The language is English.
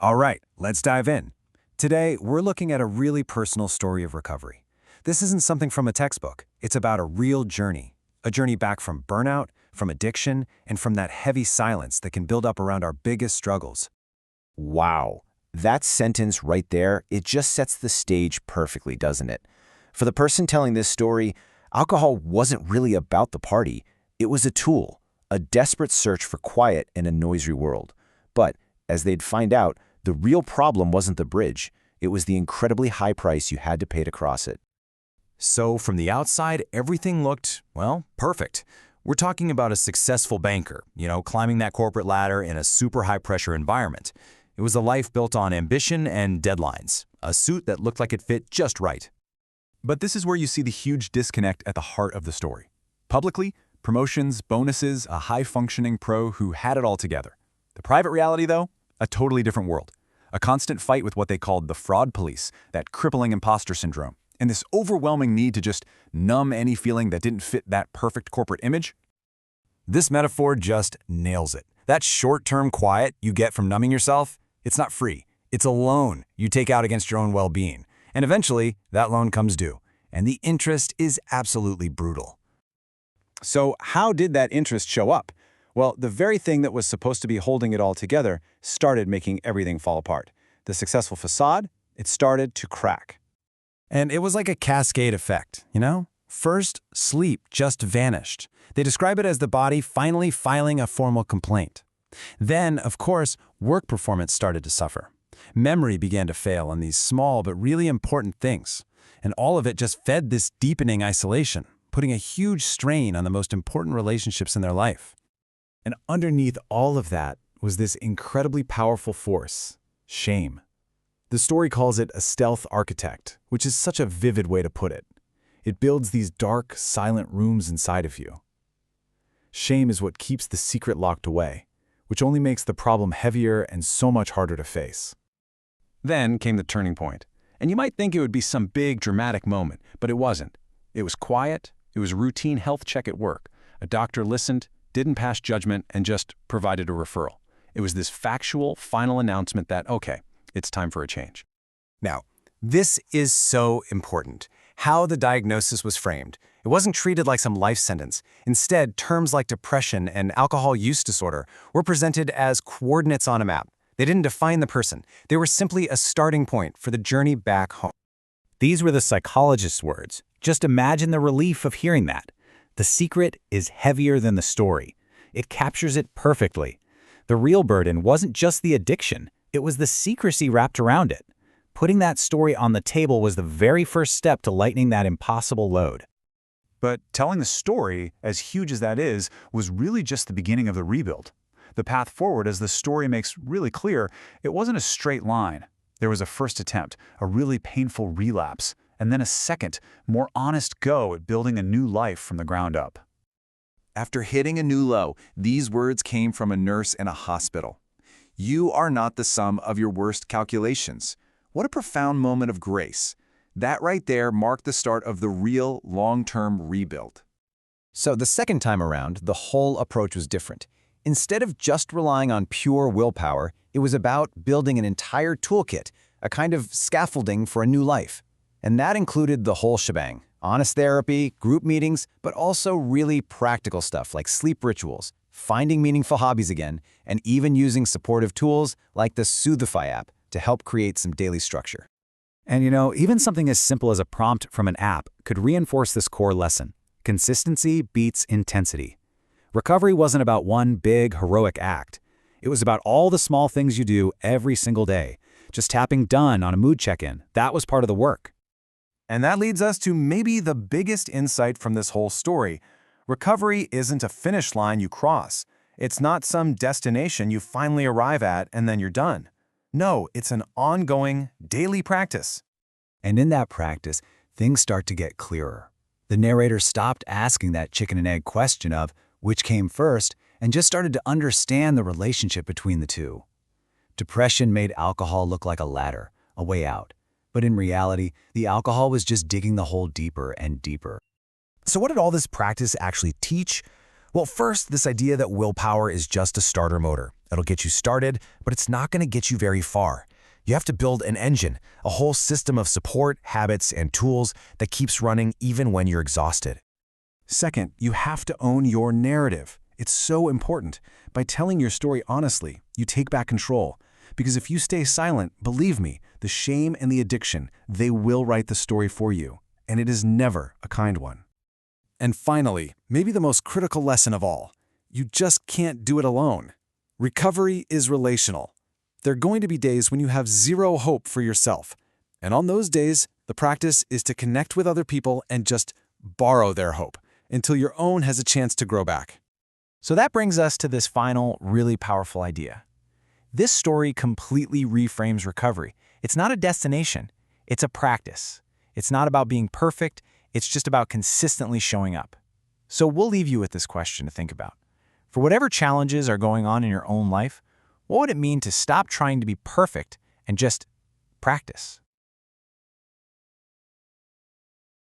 All right, let's dive in. Today, we're looking at a really personal story of recovery. This isn't something from a textbook. It's about a real journey. A journey back from burnout, from addiction, and from that heavy silence that can build up around our biggest struggles. Wow. That sentence right there, it just sets the stage perfectly, doesn't it? For the person telling this story, alcohol wasn't really about the party. It was a tool, a desperate search for quiet in a noisy world. But, as they'd find out, the real problem wasn't the bridge. It was the incredibly high price you had to pay to cross it. So from the outside, everything looked, well, perfect. We're talking about a successful banker, climbing that corporate ladder in a super high-pressure environment. It was a life built on ambition and deadlines, a suit that looked like it fit just right. But this is where you see the huge disconnect at the heart of the story. Publicly, promotions, bonuses, a high-functioning pro who had it all together. The private reality, though, a totally different world. A constant fight with what they called the fraud police, that crippling imposter syndrome, and this overwhelming need to just numb any feeling that didn't fit that perfect corporate image. This metaphor just nails it. That short-term quiet you get from numbing yourself, it's not free. It's a loan you take out against your own well-being. And eventually, that loan comes due. And the interest is absolutely brutal. So how did that interest show up? Well, the very thing that was supposed to be holding it all together started making everything fall apart. The successful facade, it started to crack. And it was like a cascade effect, First, sleep just vanished. They describe it as the body finally filing a formal complaint. Then, of course, work performance started to suffer. Memory began to fail on these small but really important things. And all of it just fed this deepening isolation, putting a huge strain on the most important relationships in their life. And underneath all of that was this incredibly powerful force, shame. The story calls it a stealth architect, which is such a vivid way to put it. It builds these dark, silent rooms inside of you. Shame is what keeps the secret locked away, which only makes the problem heavier and so much harder to face. Then came the turning point. And you might think it would be some big, dramatic moment, but it wasn't. It was quiet. It was a routine health check at work. A doctor listened, didn't pass judgment, and just provided a referral. It was this factual, final announcement that, okay, it's time for a change. Now, this is so important. How the diagnosis was framed. It wasn't treated like some life sentence. Instead, terms like depression and alcohol use disorder were presented as coordinates on a map. They didn't define the person. They were simply a starting point for the journey back home. These were the psychologist's words. Just imagine the relief of hearing that. The secret is heavier than the story. It captures it perfectly. The real burden wasn't just the addiction. It was the secrecy wrapped around it. Putting that story on the table was the very first step to lightening that impossible load. But telling the story, as huge as that is, was really just the beginning of the rebuild. The path forward, as the story makes really clear, it wasn't a straight line. There was a first attempt, a really painful relapse, and then a second, more honest go at building a new life from the ground up. After hitting a new low, these words came from a nurse in a hospital. You are not the sum of your worst calculations. What a profound moment of grace. That right there marked the start of the real long-term rebuild. So the second time around, the whole approach was different. Instead of just relying on pure willpower, it was about building an entire toolkit, a kind of scaffolding for a new life. And that included the whole shebang. Honest therapy, group meetings, but also really practical stuff like sleep rituals, finding meaningful hobbies again, and even using supportive tools like the Soothfy app to help create some daily structure. And even something as simple as a prompt from an app could reinforce this core lesson. Consistency beats intensity. Recovery wasn't about one big, heroic act. It was about all the small things you do every single day. Just tapping done on a mood check-in, that was part of the work. And that leads us to maybe the biggest insight from this whole story. Recovery isn't a finish line you cross. It's not some destination you finally arrive at and then you're done. No, it's an ongoing, daily practice. And in that practice, things start to get clearer. The narrator stopped asking that chicken and egg question of which came first and just started to understand the relationship between the two. Depression made alcohol look like a ladder, a way out. But in reality, the alcohol was just digging the hole deeper and deeper. So what did all this practice actually teach? Well, first, this idea that willpower is just a starter motor, It'll get you started, but it's not going to get you very far. You have to build an engine, a whole system of support, habits, and tools that keeps running even when you're exhausted. Second, you have to own your narrative. It's so important. By telling your story honestly, you take back control. Because if you stay silent, believe me, the shame and the addiction, they will write the story for you. And it is never a kind one. And finally, maybe the most critical lesson of all, you just can't do it alone. Recovery is relational. There are going to be days when you have zero hope for yourself. And on those days, the practice is to connect with other people and just borrow their hope until your own has a chance to grow back. So that brings us to this final, really powerful idea. This story completely reframes recovery. It's not a destination, it's a practice. It's not about being perfect, it's just about consistently showing up. So we'll leave you with this question to think about. For whatever challenges are going on in your own life, what would it mean to stop trying to be perfect and just practice?